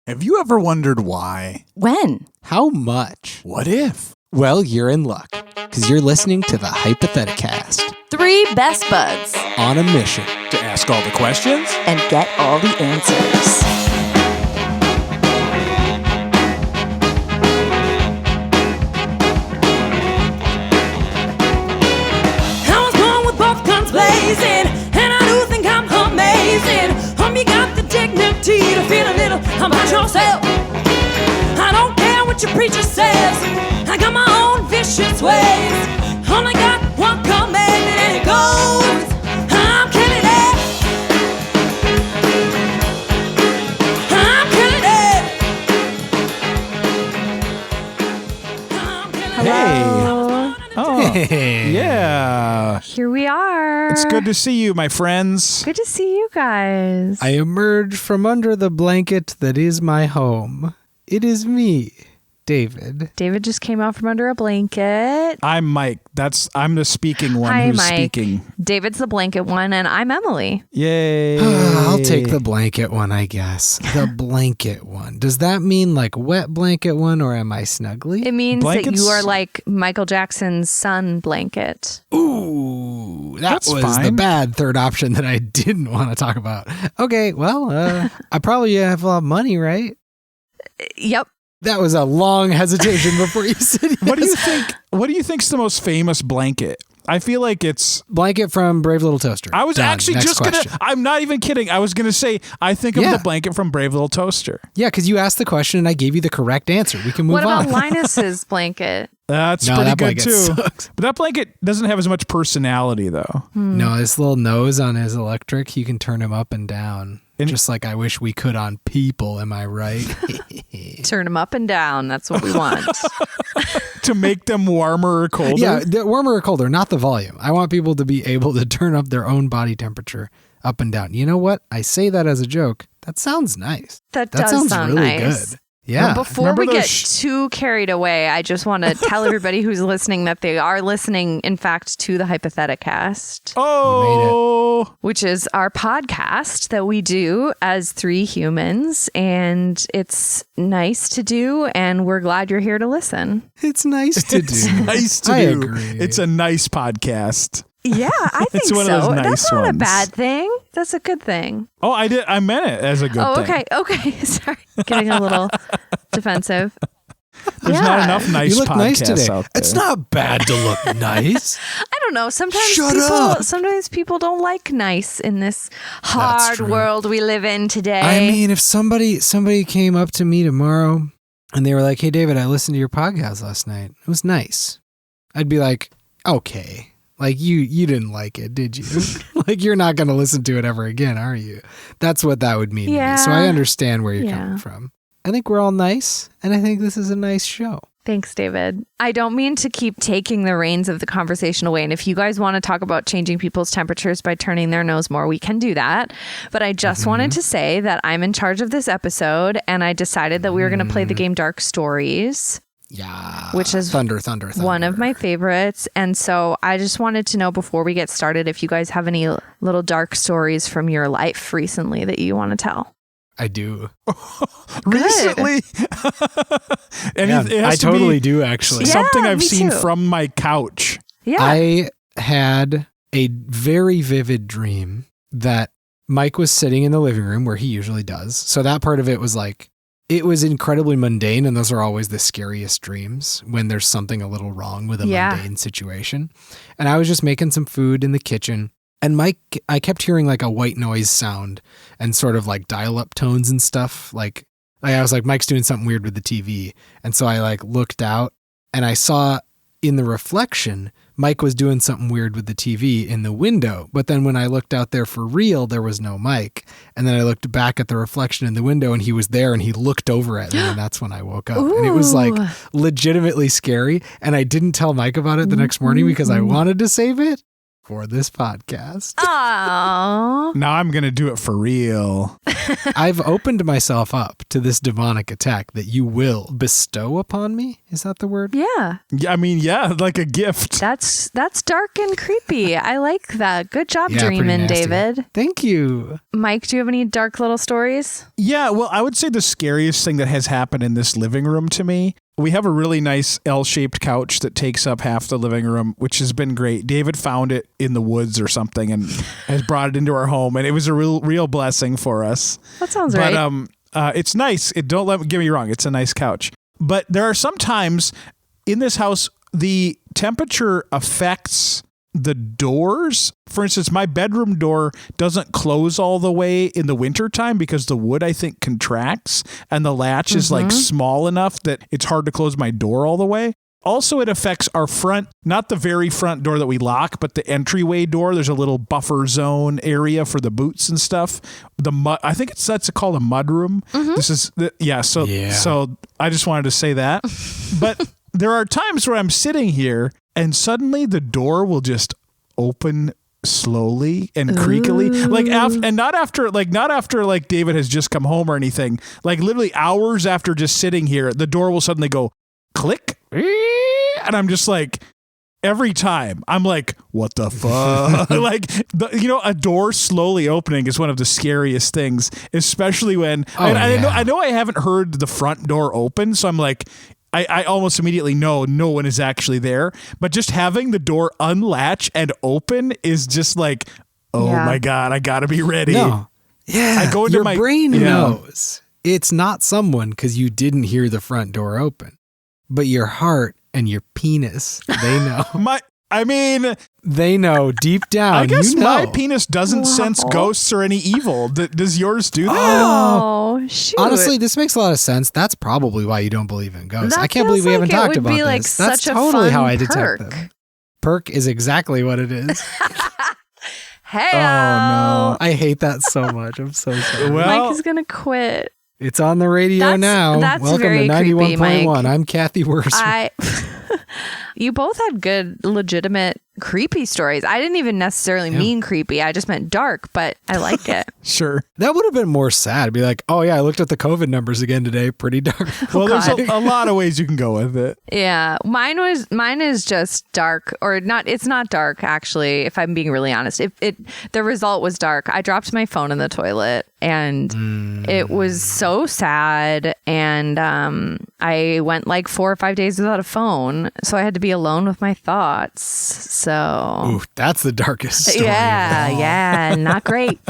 Have you ever wondered why? When? How much? What if? Well, you're in luck, because you're listening to the Hypotheticast. 3 best buds. On a mission. To ask all the questions? And get all the answers. I was born with both guns blazing, and I do think I'm amazing. You got the dignity to feel a little about yourself. I don't care what your preacher says. I got my own vicious ways. Only got one command and it goes, I'm killing it. I'm killing it. I'm killing it. Oh, Hey. yeah. Here we are. It's good to see you, my friends. Good to see you guys. I emerge from under the blanket that is my home. It is me, David. David just came out from under a blanket. I'm Mike. I'm the speaking one Hi, who's Mike. speaking. David's the blanket one, and I'm Emily. Yay. I'll take the blanket one, I guess. The blanket one. Does that mean like wet blanket one, or am I snuggly? It means Blankets? that you are like Michael Jackson's sun blanket. Ooh, that That's was the fine. bad third option that I didn't want to talk about. Okay, well, I probably have a lot of money, right? Yep. That was a long hesitation before you said yes. What do you think? What do you think's the most famous blanket? I feel like it's. Blanket from Brave Little Toaster. I was Done. actually Next just question. gonna. I'm not even kidding. I was gonna say I think of Yeah. the blanket from Brave Little Toaster. Yeah, because you asked the question and I gave you the correct answer. We can move What about on. Linus's blanket? That's No, pretty that good blanket too. sucks. But that blanket doesn't have as much personality though. No, his little nose on his electric, you can turn him up and down. And- just like I wish we could on people, am I right? Turn them up and down. That's what we want. To make them warmer or colder. Yeah, the warmer or colder, not the volume. I want people to be able to turn up their own body temperature up and down. You know what? I say that as a joke. That sounds nice. That That does sounds sound really nice. good. Yeah. But before Remember we those get too carried away, I just want to tell everybody who's listening that they are listening, in fact, to the Hypotheticast, Oh. which is our podcast that we do as 3 humans. And it's nice to do. And we're glad you're here to listen. It's nice to It's do. nice to I do. agree. It's a nice podcast. Yeah, I think It's one of so. those nice That's not a ones. bad thing. That's a good thing. Oh, I meant it as a good Oh, thing. okay. Sorry. Getting a little defensive. There's not enough nice You look podcasts nice today. out there. It's not bad to look nice. I don't know. Shut up. Sometimes people don't like nice in this hard true. world we live in today. I mean, if somebody came up to me tomorrow and they were like, "Hey, David, I listened to your podcast last night. It was nice." I'd be like, "Okay." Like you didn't like it, did you? Like you're not going to listen to it ever again, are you? That's what that would mean to me. So I Yeah. understand where you're Yeah. coming from. I think we're all nice, and I think this is a nice show. Thanks, David. I don't mean to keep taking the reins of the conversation away. And if you guys want to talk about changing people's temperatures by turning their nose more, we can do that. But I just wanted to say that I'm in charge of this episode, and I decided that we were going to play the game Dark Stories, Yeah. which is thunder. one of my favorites. And so I just wanted to know before we get started if you guys have any little dark stories from your life recently that you want to tell. I do. Recently. And Yeah, it has I to be totally do actually. Yeah, something I've me seen too. from my couch. Yeah. I had a very vivid dream that Mike was sitting in the living room where he usually does. So that part of it was like, it was incredibly mundane. And those are always the scariest dreams when there's something a little wrong with a Yeah. mundane situation. And I was just making some food in the kitchen. And Mike, I kept hearing like a white noise sound and sort of like dial-up tones and stuff. Like I was like, Mike's doing something weird with the TV. And so I like looked out and I saw in the reflection, Mike was doing something weird with the TV in the window. But then when I looked out there for real, there was no Mike. And then I looked back at the reflection in the window and he was there and he looked over at me. And that's when I woke up. And it was like Ooh. legitimately scary. And I didn't tell Mike about it the next morning because I wanted to save it. for this podcast. Oh. Now I'm going to do it for real. I've opened myself up to this demonic attack that you will bestow upon me. Is that the word? Yeah. Yeah, I mean, yeah, like a gift. That's dark and creepy. I like that. Good job Yeah, pretty dreaming, nasty. David. Thank you. Mike, do you have any dark little stories? Yeah, well, I would say the scariest thing that has happened in this living room to me, we have a really nice L-shaped couch that takes up half the living room, which has been great. David found it in the woods or something and has brought it into our home, and it was a real blessing for us. That sounds But right. it's nice. Get me wrong. It's a nice couch. But there are some times in this house, the temperature affects the doors. For instance, my bedroom door doesn't close all the way in the wintertime because the wood, I think, contracts and the latch is like small enough that it's hard to close my door all the way. Also, it affects our front, not the very front door that we lock, but the entryway door. There's a little buffer zone area for the boots and stuff. The mud, I think that's called a mud room. This is, So I just wanted to say that. But there are times where I'm sitting here and suddenly the door will just open slowly and creakily, not after David has just come home or anything, like literally hours after just sitting here, the door will suddenly go click. And I'm just like, every time I'm like, what the fuck? A door slowly opening is one of the scariest things, especially when I know I haven't heard the front door open. So I'm like, I almost immediately know no one is actually there, but just having the door unlatch and open is just like, my God, I gotta be ready. No. Yeah. I go into your my brain knows it's not someone because you didn't hear the front door open, but your heart and your penis, they know. They know deep down. I guess my know. penis doesn't sense ghosts or any evil. Does yours do that? Oh, shoot. Honestly, this makes a lot of sense. That's probably why you don't believe in ghosts. That I can't believe we feels haven't like it talked would about be like this. That's such a totally fun how I detect perk. them. Perk is exactly what it is. Hey, Oh, no. I hate that so much. I'm so sorry. Well, Mike is gonna quit. It's on the radio now. That's Welcome very to creepy, 91.1. Mike. I'm Kathy Worser. You both had good, legitimate, creepy stories. I didn't even necessarily mean creepy. I just meant dark, but I like it. sure. That would have been more sad. Be like, oh yeah, I looked at the COVID numbers again today. Pretty dark. Well, there's a lot of ways you can go with it. Yeah, mine is just dark, or not. It's not dark actually. If I'm being really honest, the result was dark. I dropped my phone in the toilet, and it was so sad. And I went like 4 or 5 days without a phone, so I had to be alone with my thoughts. So, Ooh, that's the darkest story. yeah, not great.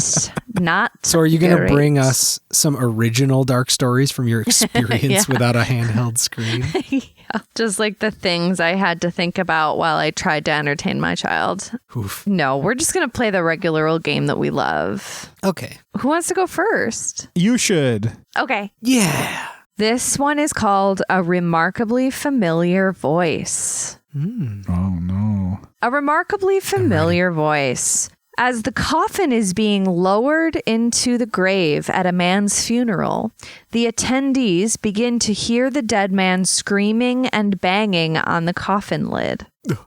Not. So, are you going to great. bring us some original dark stories from your experience without a handheld screen? Yeah, just like the things I had to think about while I tried to entertain my child. Oof. No, we're just going to play the regular old game that we love. Okay. Who wants to go first? You should. Okay. Yeah. This one is called A Remarkably Familiar Voice. Oh, no. A remarkably familiar voice. As the coffin is being lowered into the grave at a man's funeral, the attendees begin to hear the dead man screaming and banging on the coffin lid.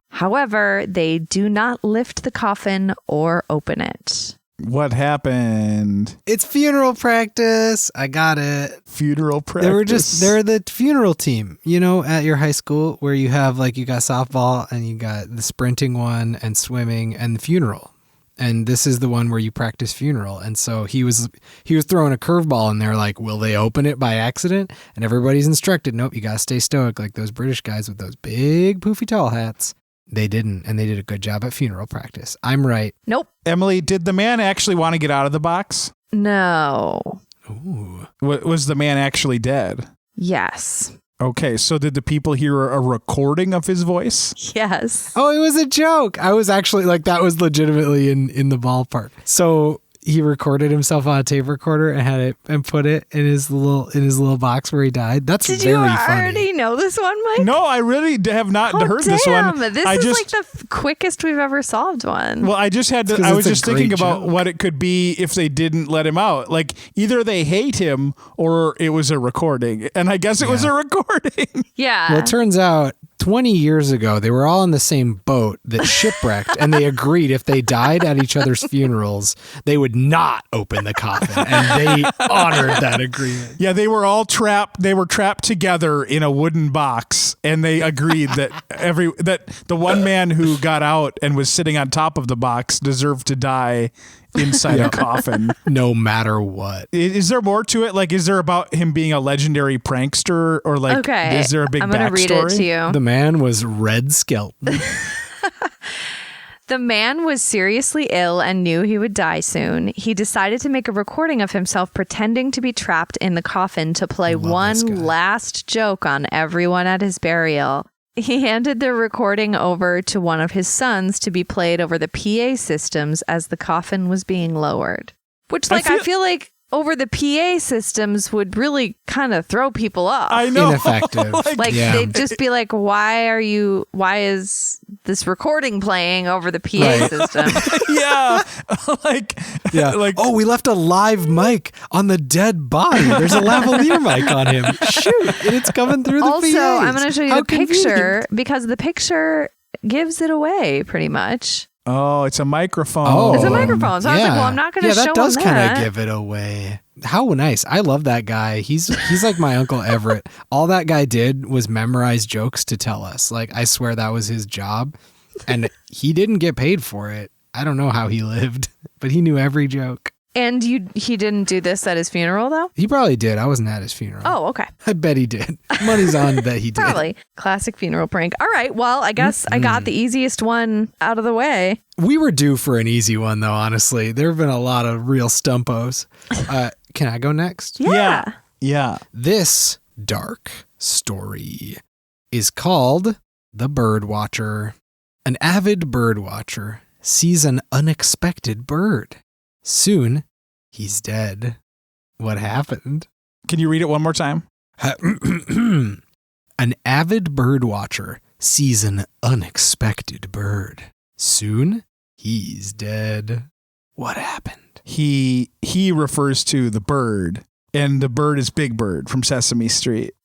However, they do not lift the coffin or open it. What happened? It's funeral practice. I got it. Funeral practice. They're the funeral team, at your high school where you have you got softball and you got the sprinting one and swimming and the funeral. And this is the one where you practice funeral. And so he was throwing a curveball in there like, will they open it by accident? And everybody's instructed, nope, you got to stay stoic like those British guys with those big poofy tall hats. They didn't, and they did a good job at funeral practice. I'm right. Nope. Emily, did the man actually want to get out of the box? No. Ooh. Was the man actually dead? Yes. Okay, so did the people hear a recording of his voice? Yes. Oh, it was a joke. I was actually that was legitimately in the ballpark. So he recorded himself on a tape recorder and had it and put it in his little box where he died. That's Did very you funny. already know this one, Mike? No, I really have not heard this one. This is like the quickest we've ever solved one. Well, I just had to. I was just thinking about what it could be if they didn't let him out. Like either they hate him or it was a recording, and I guess it was a recording. Yeah. Well, it turns out 20 years ago, they were all in the same boat that shipwrecked, and they agreed if they died at each other's funerals, they would not open the coffin, and they honored that agreement. Yeah, they were all trapped. They were trapped together in a wooden box, and they agreed that that the one man who got out and was sitting on top of the box deserved to die inside a coffin. No matter what. Is there more to it? Like, is there about him being a legendary prankster, or like, is there a big I'm gonna backstory? read it to you. The man was Red Skelton. The man was seriously ill and knew he would die soon. He decided to make a recording of himself pretending to be trapped in the coffin to play one last joke on everyone at his burial. He handed the recording over to one of his sons to be played over the PA systems as the coffin was being lowered. Which, like, I feel like over the PA systems would really kind of throw people off. I know. Ineffective. They'd just be like, why is this recording playing over the PA system? Yeah. Like, oh, we left a live mic on the dead body. There's a lavalier mic on him. Shoot. And it's coming through the PAs. Also, I'm going to show you the picture convenient. because the picture gives it away pretty much. Oh, it's a microphone. Oh, It's a microphone. So I was like, well, I'm not going to show that does him kind that. of give it away. How nice. I love that guy. He's like my Uncle Everett. All that guy did was memorize jokes to tell us. Like, I swear that was his job. And he didn't get paid for it. I don't know how he lived, but he knew every joke. And he didn't do this at his funeral, though? He probably did. I wasn't at his funeral. Oh, okay. I bet he did. Money's on that he did. Probably. Classic funeral prank. All right. Well, I guess I got the easiest one out of the way. We were due for an easy one, though, honestly. There have been a lot of real stumpos. Can I go next? Yeah. This dark story is called The Bird Watcher. An avid bird watcher sees an unexpected bird. Soon, he's dead. What happened? Can you read it one more time? An avid bird watcher sees an unexpected bird. Soon, he's dead. What happened? He refers to the bird, and the bird is Big Bird from Sesame Street.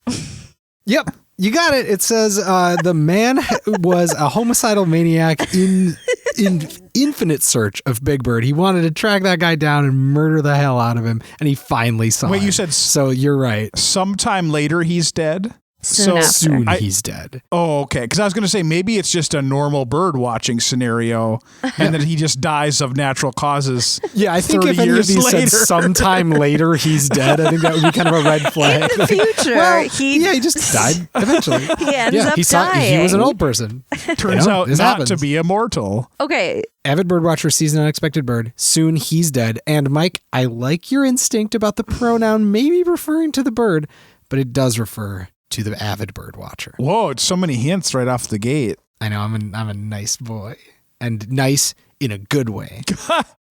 Yep. You got it. It says the man was a homicidal maniac in infinite search of Big Bird. He wanted to track that guy down and murder the hell out of him, and he finally saw Wait, him. you said so you're right. Sometime later he's dead? Soon he's dead. Oh, okay. Because I was going to say maybe it's just a normal bird watching scenario, and then he just dies of natural causes. Yeah, I think 30 if any of years these later. said sometime later he's dead, I think that would be kind of a red flag. In the future, he just died eventually. He ends up he dying. he was an old person. Turns out this not happens. to be immortal. Okay. Avid bird watcher sees an unexpected bird. Soon he's dead. And Mike, I like your instinct about the pronoun maybe referring to the bird, but it does refer to the avid bird watcher. Whoa, it's so many hints right off the gate. I know, I'm a nice boy. And nice in a good way.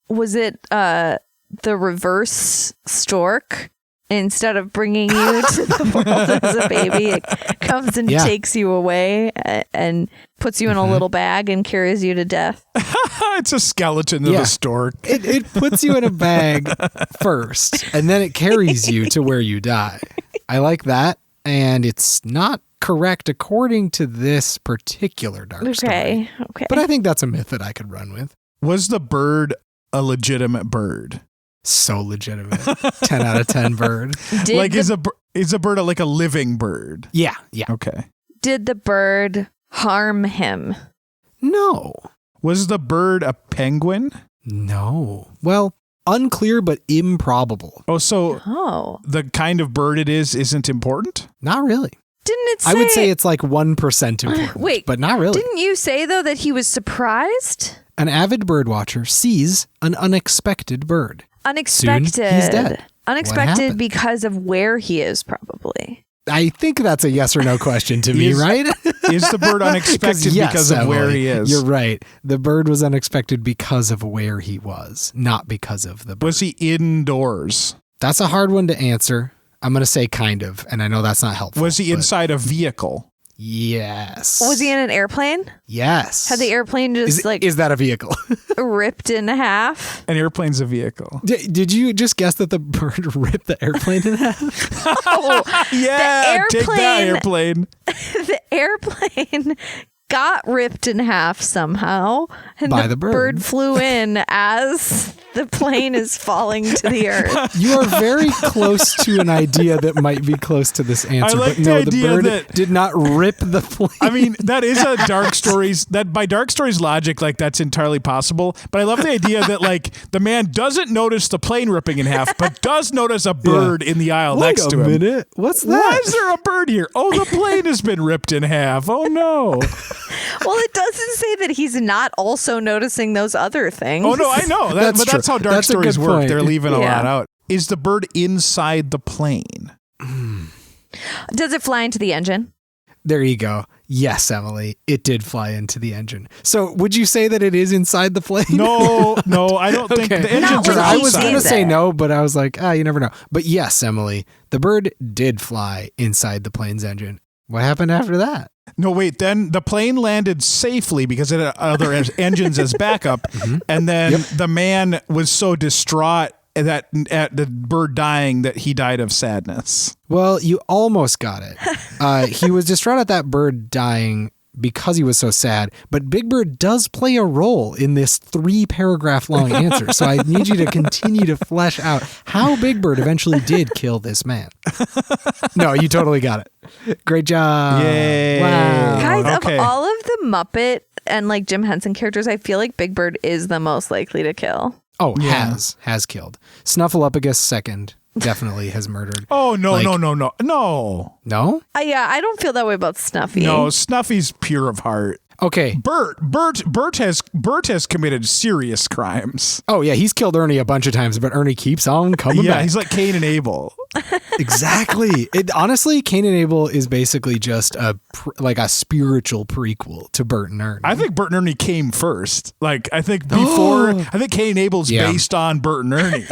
Was it the reverse Stork? Instead of bringing you to the world as a baby, it comes and takes you away and puts you in a little bag and carries you to death. It's a skeleton of a stork. It puts you in a bag first, and then it carries you to where you die. I like that, and it's not correct according to this particular dark story. Okay. But I think that's a myth that I could run with. Was the bird a legitimate bird? So legitimate. 10 out of 10 bird. Is a bird like a living bird? Yeah. Okay. Did the bird harm him? No. Was the bird a penguin? No. Well, unclear but improbable. Oh, so the kind of bird it is isn't important? Not really. Didn't it say... I would say it's like 1% important. Wait. But not really. Didn't you say, though, that he was surprised? An avid bird watcher sees an unexpected bird. Unexpected. Soon he's dead. Unexpected because of where he is, probably. I think that's a yes or no question to me, right? Is the bird unexpected because of where he is? You're right. The bird was unexpected because of where he was, not because of the bird. Was he indoors? That's a hard one to answer. I'm going to say kind of, and I know that's not helpful. Was he inside a vehicle? Yes. Was he in an airplane? Yes. Had the airplane just is that a vehicle? ripped in half? An airplane's a vehicle. Did you just guess that the bird ripped the airplane in half? Yeah, take that airplane. The airplane got ripped in half somehow, and By the bird. flew in as the plane is falling to the earth. You are very close to an idea that might be close to this answer, like but no, the the idea bird that- did not rip the plane. I mean, that is a Dark Stories, that by Dark Stories logic, like that's entirely possible. But I love the idea that like the man doesn't notice the plane ripping in half, but does notice a bird in the aisle Wait next a to him. minute. What's that? Why is there a bird here? Oh, the plane has been ripped in half. Oh no. Well, it doesn't say that he's not also noticing those other things. Oh no, I know. That's but that's true. how Dark That's a Stories good work. point. They're leaving a Yeah. lot out. Is the bird inside the plane? Does it fly into the engine? There you go. Yes, Emily, it did fly into the engine. So would you say that it is inside the plane? No, I don't think Okay. the engines when are I he was outside. going to sees say it. no, but I was like, you never know. But yes, Emily, the bird did fly inside the plane's engine. What happened after that? No, wait. Then the plane landed safely because it had other engines as backup, and then the man was so distraught that at the bird dying that he died of sadness. Well, you almost got it. He was distraught at that bird dying because he was so sad, but Big Bird does play a role in this 3-paragraph long answer. So I need you to continue to flesh out how Big Bird eventually did kill this man. No, you totally got it. Great job. Yay. Wow. Guys, Okay. of all of the Muppet and like Jim Henson characters, I feel like Big Bird is the most likely to kill. Oh, Yeah. has killed. Snuffleupagus second definitely has murdered. Oh no, Like- no. No? Yeah, I don't feel that way about Snuffy. No, Snuffy's pure of heart. Okay. Bert has committed serious crimes. Oh yeah, he's killed Ernie a bunch of times, but Ernie keeps on coming Yeah, back. he's like Cain and Abel. Exactly. Honestly, Cain and Abel is basically just like a spiritual prequel to Bert and Ernie. I think Bert and Ernie came first. Like I think I think Cain and Abel's Yeah. based on Bert and Ernie.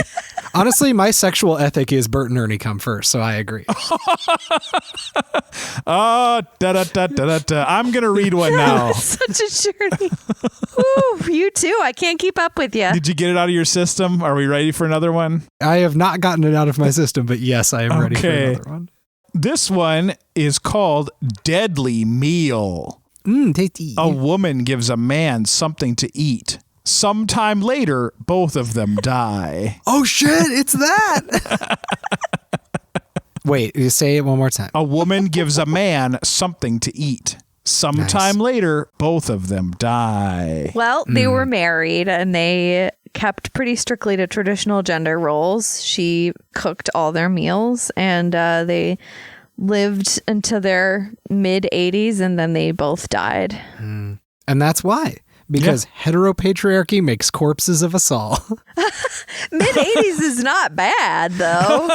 Honestly, my sexual ethic is Bert and Ernie come first, so I agree. I'm gonna read one now. Such a journey. Ooh, you too. I can't keep up with you. Did you get it out of your system? Are we ready for another one? I have not gotten it out of my system, but yes, I am ready for Okay. another one. This one is called Deadly Meal. Tasty. A woman gives a man something to eat. Sometime later, both of them die. Oh shit, it's that. Wait, you say it one more time. A woman gives a man something to eat. Sometime later, both of them die. Well, they were married and they kept pretty strictly to traditional gender roles. She cooked all their meals and they lived into their mid 80s and then they both died. And that's why. Because heteropatriarchy makes corpses of us all. Mid 80s is not bad though.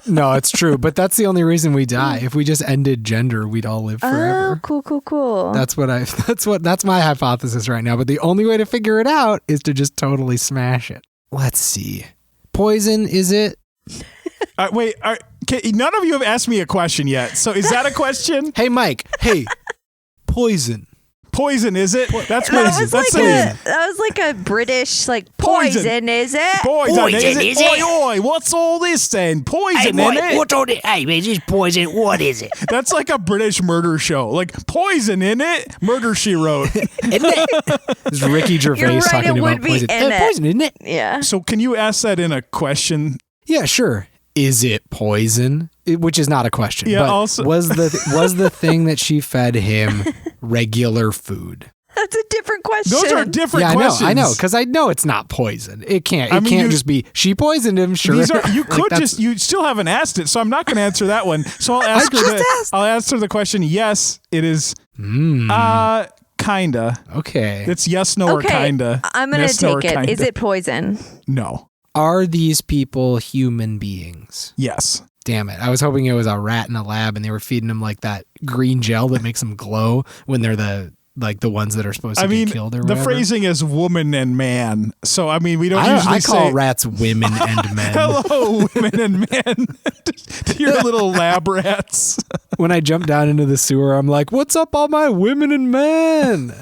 No, it's true. But that's the only reason we die. If we just ended gender, we'd all live forever. Oh, cool. That's my hypothesis right now. But the only way to figure it out is to just totally smash it. Let's see. Poison, is it? Wait, okay, none of you have asked me a question yet. So is that a question? Hey, Mike. Hey, poison. Poison, is it? That's That poison. was, That's like a British like poison, is it? Poison, is Poison, it? is it? Oi, what's all this then? Poison, Hey, is it? what's on it? Hey, man, this poison. What is it? That's like a British murder show. Like poison in it. Murder She Wrote. Isn't it? This is Ricky Gervais right, talking it about would be poison. in it. Poison, isn't it? Yeah. So can you ask that in a question? Yeah, sure. Is it poison? Which is not a question. Yeah, But also- was the thing that she fed him regular food? That's a different question. Those are different Yeah, questions. I know, because I know it's not poison. It can't. I It mean, can't you- just be she poisoned him. Sure, These are you Like, could that's- just you still haven't asked it, so I'm not going to answer that one. So I'll ask her. I'll answer the question. Yes, it is. Kinda. Okay. It's yes, no, or Okay, kinda. I'm gonna Yes, no, or take it. kinda. Is it poison? No. Are these people human beings? Yes. Damn it! I was hoping it was a rat in a lab, and they were feeding them like that green gel that makes them glow when they're the ones that are supposed to I mean, get killed or the whatever. phrasing is woman and man. So I mean, we don't usually I call say rats women and men. hello, women and men. To your little lab rats. When I jump down into the sewer, I'm like, what's up, all my women and men?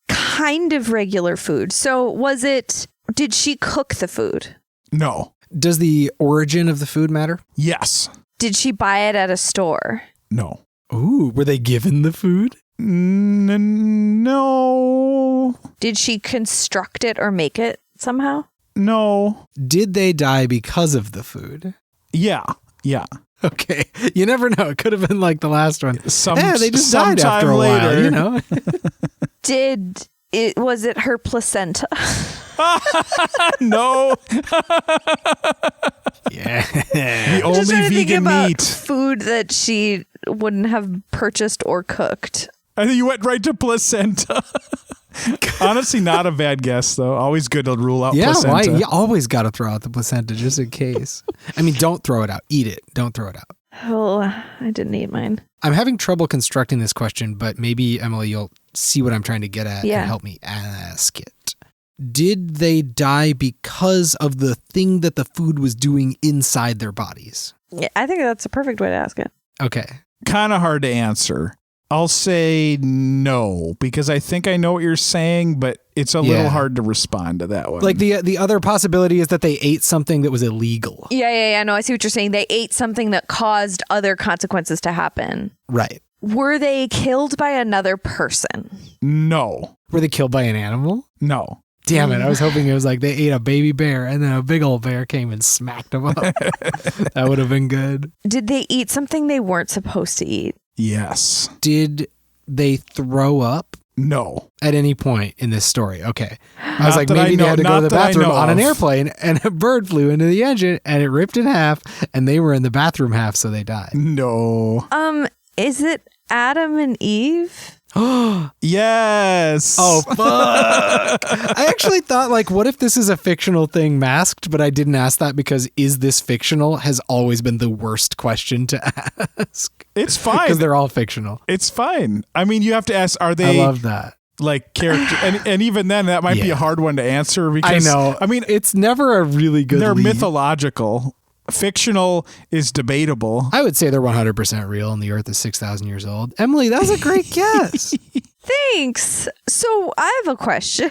Kind of regular food. So did she cook the food? No. Does the origin of the food matter? Yes. Did she buy it at a store? No. Ooh, were they given the food? No. Did she construct it or make it somehow? No. Did they die because of the food? Yeah. Okay. You never know. It could have been like the last one. They just died sometime after a while, later. you know? Was it her placenta? No. Yeah. The I'm just trying only to think vegan about meat. food that she wouldn't have purchased or cooked. I think you went right to placenta. Honestly, not a bad guess, though. Always good to rule out placenta. You always got to throw out the placenta just in case. I mean, don't throw it out. Eat it. Don't throw it out. Oh, I didn't eat mine. I'm having trouble constructing this question, but maybe, Emily, you'll see what I'm trying to get at and help me ask it. Did they die because of the thing that the food was doing inside their bodies? Yeah, I think that's a perfect way to ask it. Okay. Kind of hard to answer. I'll say no, because I think I know what you're saying, but it's a little hard to respond to that one. Like the other possibility is that they ate something that was illegal. Yeah. No, I see what you're saying. They ate something that caused other consequences to happen. Right. Were they killed by another person? No. Were they killed by an animal? No. Damn it. I was hoping it was like they ate a baby bear and then a big old bear came and smacked them up. That would have been good. Did they eat something they weren't supposed to eat? Yes. Did they throw up? No. At any point in this story. Okay. I was Not like, that maybe I they know- had to go not to the that I bathroom know on an of. airplane and a bird flew into the engine and it ripped in half and they were in the bathroom half, so they died. No. Is it Adam and Eve? Yes. Oh, fuck. I actually thought, like, what if this is a fictional thing masked, but I didn't ask that because is this fictional has always been the worst question to ask. It's fine. Because they're all fictional. It's fine. I mean, you have to ask, are they I love that. like character? And even then, that might be a hard one to answer because I know. I mean, it's never a really good they're lead. mythological. Fictional is debatable. I would say they're 100% real and the earth is 6,000 years old. Emily, that was a great guess. Thanks. So I have a question.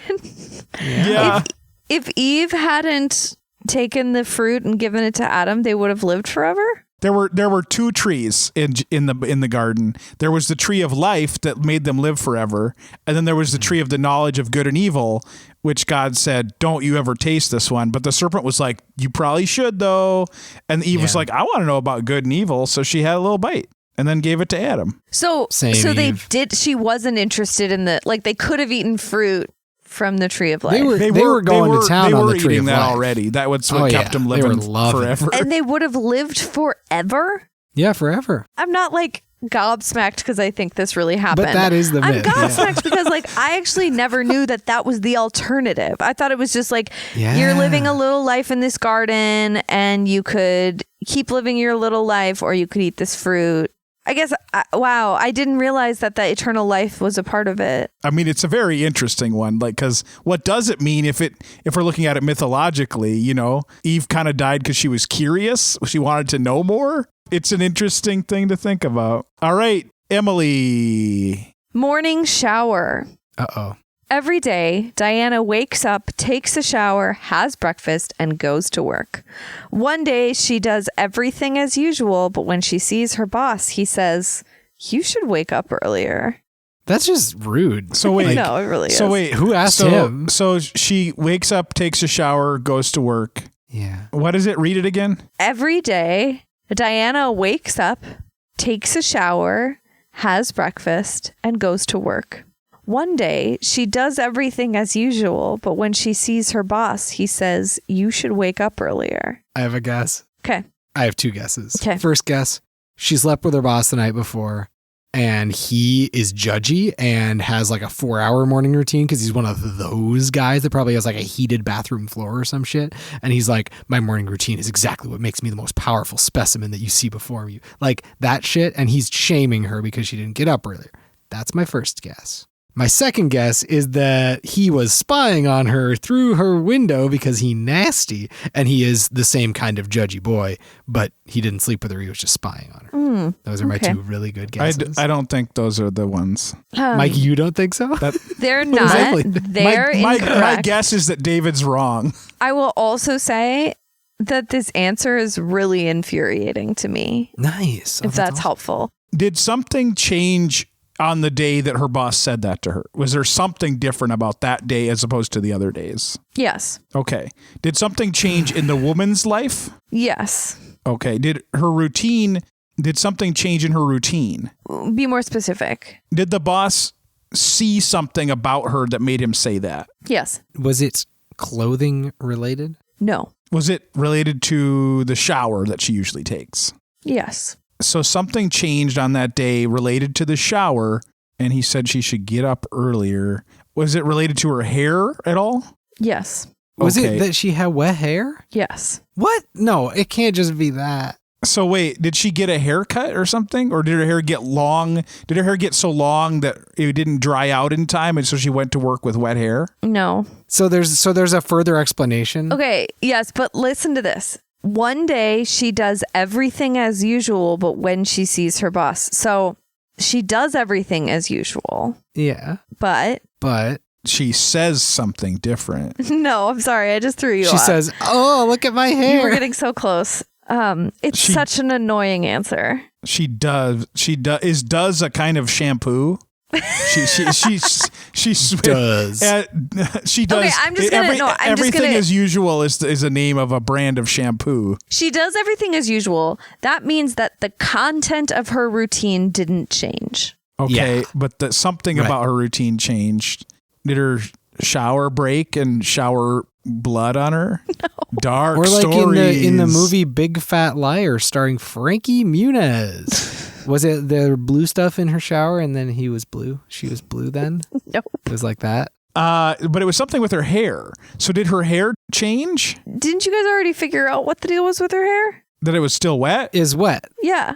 Yeah. If Eve hadn't taken the fruit and given it to Adam, they would have lived forever? There were two trees in the garden. There was the tree of life that made them live forever, and then there was the tree of the knowledge of good and evil, which God said, "Don't you ever taste this one." But the serpent was like, "You probably should though." And Eve was like, "I want to know about good and evil," so she had a little bite and then gave it to Adam. So they Eve. did. She wasn't interested in they could have eaten fruit from the tree of life. They were going to town on the tree eating of that life. already. That was what kept them They were living loving it. forever. And they would have lived forever? Yeah, forever. I'm not gobsmacked because I think this really happened. But that is the I'm myth. gobsmacked because I actually never knew that was the alternative. I thought it was just you're living a little life in this garden and you could keep living your little life or you could eat this fruit. I guess, wow, I didn't realize that eternal life was a part of it. I mean, it's a very interesting one, because what does it mean if we're looking at it mythologically, Eve kind of died because she was curious. She wanted to know more. It's an interesting thing to think about. All right, Emily. Morning shower. Uh-oh. Every day, Diana wakes up, takes a shower, has breakfast, and goes to work. One day, she does everything as usual, but when she sees her boss, he says, "You should wake up earlier." That's just rude. So wait. No, it really is. So wait, Who asked him? So she wakes up, takes a shower, goes to work. Yeah. What is it? Read it again. Every day, Diana wakes up, takes a shower, has breakfast, and goes to work. One day, she does everything as usual, but when she sees her boss, he says, "You should wake up earlier." I have a guess. Okay. I have two guesses. 'Kay. First guess, she slept with her boss the night before and he is judgy and has a 4-hour morning routine because he's one of those guys that probably has a heated bathroom floor or some shit. And he's like, my morning routine is exactly what makes me the most powerful specimen that you see before you. That shit. And he's shaming her because she didn't get up earlier. That's my first guess. My second guess is that he was spying on her through her window because he nasty, and he is the same kind of judgy boy, but he didn't sleep with her. He was just spying on her. Those are my two really good guesses. I don't think those are the ones. Mike, you don't think so? They're not. Exactly. They're incorrect. My guess is that David's wrong. I will also say that this answer is really infuriating to me. Nice. If that's helpful. Did something change on the day that her boss said that to her? Was there something different about that day as opposed to the other days? Yes. Okay. Did something change in the woman's life? Yes. Okay. Did something change in her routine? Be more specific. Did the boss see something about her that made him say that? Yes. Was it clothing related? No. Was it related to the shower that she usually takes? Yes. So something changed on that day related to the shower, and he said she should get up earlier. Was it related to her hair at all? Yes. Was Okay. it that she had wet hair? Yes. What? No, it can't just be that. So wait, did she get a haircut or something? Or did her hair get long? Did her hair get so long that it didn't dry out in time, and so she went to work with wet hair? No. So there's a further explanation. Okay. Yes, but listen to this. One day she does everything as usual, but when she sees her boss. So she does everything as usual, Yeah. but She says something different. no, I'm sorry. I just threw you She off. says, "Oh, look at my You were hair." getting so close. It's She- such an annoying answer. She does a kind of shampoo. She Does. She does. Okay, I'm just gonna- everything as usual is the name of a brand of shampoo. She does everything as usual. That means that the content of her routine didn't change. Okay, Yeah. but something Right. about her routine changed. Did her shower break and shower blood on her? No. Dark Or like stories. in the movie Big Fat Liar starring Frankie Muniz. Was it the blue stuff in her shower and then he was blue? She was blue then? Nope. It was like that? But it was something with her hair. So did her hair change? Didn't you guys already figure out what the deal was with her hair? That it was still wet? Is wet. Yeah.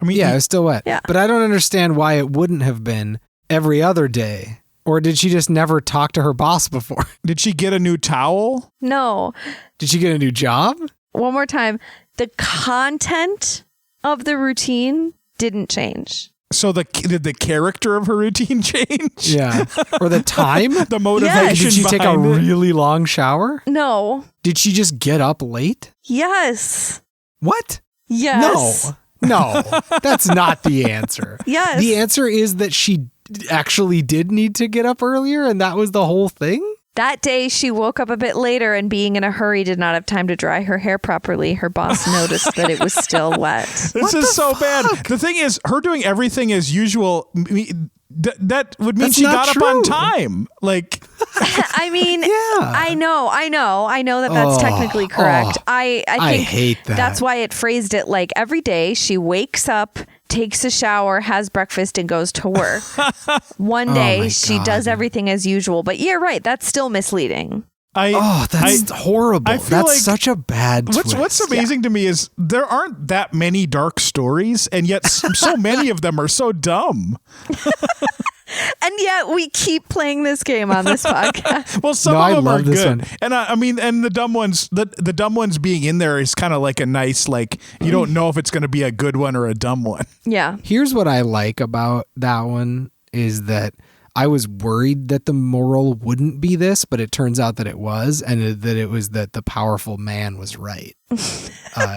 I mean, Yeah, it was still wet. Yeah. But I don't understand why it wouldn't have been every other day. Or did she just never talk to her boss before? did she get a new towel? No. Did she get a new job? One more time. The content of the routine didn't change. So did the character of her routine change? Yeah. Or the time? The motivation Did she take a behind it? really long shower? No. Did she just get up late? Yes. What? Yes. No, that's not the answer. Yes. The answer is that she actually did need to get up earlier and that was the whole thing? That day, she woke up a bit later and being in a hurry did not have time to dry her hair properly. Her boss noticed that it was still wet. This is so bad. The thing is, her doing everything as usual, that would mean That's she not got up on true. time. Like, I mean, Yeah. I know that that's technically correct. I think hate that. That's why it phrased it like every day she wakes up, takes a shower, has breakfast, and goes to work. One day my she God. does everything as usual, but you're right. That's still misleading. That's horrible. I feel That's like such a bad twist. What's amazing to me is there aren't that many dark stories, and yet so many of them are so dumb. And yet we keep playing this game on this podcast. Well, some No, of I them are love this good, one. and I mean, and the dumb ones, the dumb ones being in there is kind of like a nice, like you don't know if it's going to be a good one or a dumb one. Yeah. Here's what I like about that one is that I was worried that the moral wouldn't be this, but it turns out that it was, and that it was that the powerful man was right.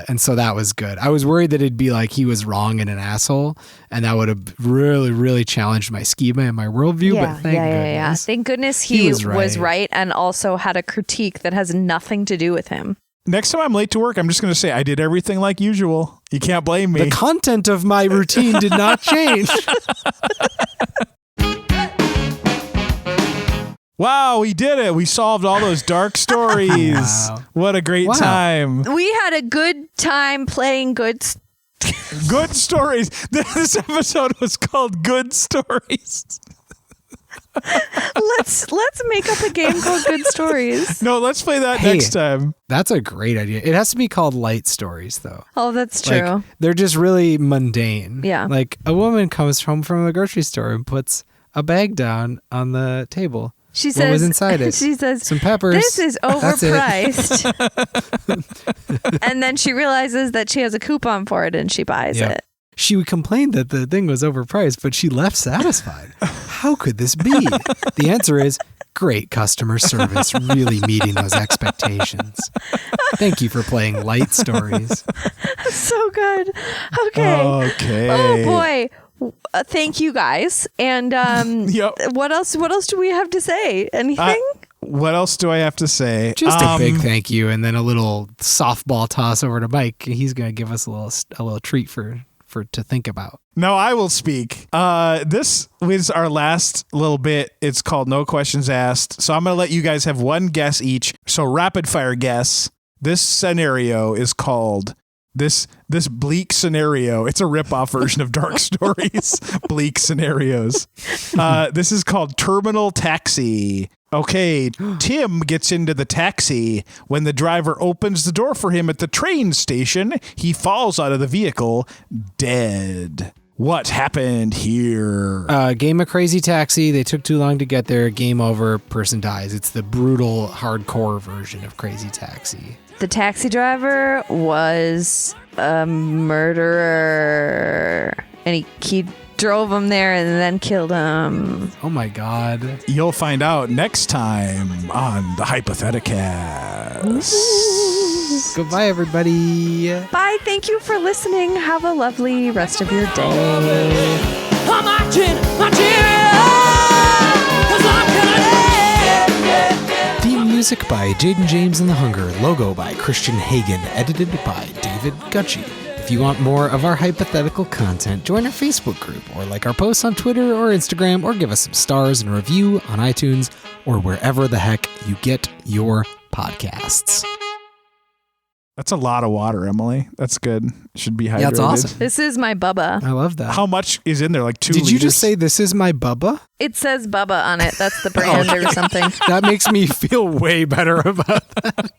And so that was good. I was worried that it'd be like he was wrong and an asshole, and that would have really, really challenged my schema and my worldview. Yeah, but thank goodness. Thank goodness he was was right. right. And also had a critique that has nothing to do with him. Next time I'm late to work, I'm just going to say I did everything like usual. You can't blame me. The content of my routine did not change. Wow, we did it. We solved all those dark stories. Wow. What a great Wow. time. We had a good time playing good. Good stories. This episode was called Good Stories. Let's make up a game called Good Stories. No, let's play that Hey. next time. That's a great idea. It has to be called light stories, though. Oh, that's true. Like, they're just really mundane. Yeah. Like a woman comes home from the grocery store and puts a bag down on the table. She What says, was inside it? She says, Some peppers. this is That's it. overpriced. And then she realizes that she has a coupon for it and she buys Yep. it. She complained that the thing was overpriced, but she left satisfied. How could this be? The answer is great customer service, really meeting those expectations. Thank you for playing light stories. So good. Okay. Okay. Oh boy. Thank you guys. And Yep. what else do we have to say? Anything? What else do I have to say? Just a big thank you, and then a little softball toss over to Mike. He's going to give us a little treat for to think about. No, I will speak. This was our last little bit. It's called No Questions Asked. So I'm going to let you guys have one guess each. So rapid fire guess. This scenario is called this bleak scenario. It's a rip-off version of Dark Stories. Bleak scenarios. This is called Terminal Taxi. Okay, Tim gets into the taxi. When the driver opens the door for him at the train station, he falls out of the vehicle dead. What happened here? Game of Crazy Taxi. They took too long to get there. Game over. Person dies. It's the brutal, hardcore version of Crazy Taxi. The taxi driver was a murderer. And he drove him there and then killed him. Oh my God. You'll find out next time on the Hypotheticast. Goodbye, everybody. Bye. Thank you for listening. Have a lovely rest of your day. I'm marching, cause I'm gonna Theme music by Jaden James and the Hunger. Logo by Christian Hagen. Edited by David Gucci. If you want more of our hypothetical content, join our Facebook group or like our posts on Twitter or Instagram or give us some stars and a review on iTunes or wherever the heck you get your podcasts. That's a lot of water, Emily. That's good. Should be hydrated. Yeah, that's awesome. This is my Bubba. I love that. How much is in there? Like 2 liters? Did you just say this is my Bubba? It says Bubba on it. That's the brand or something. That makes me feel way better about that.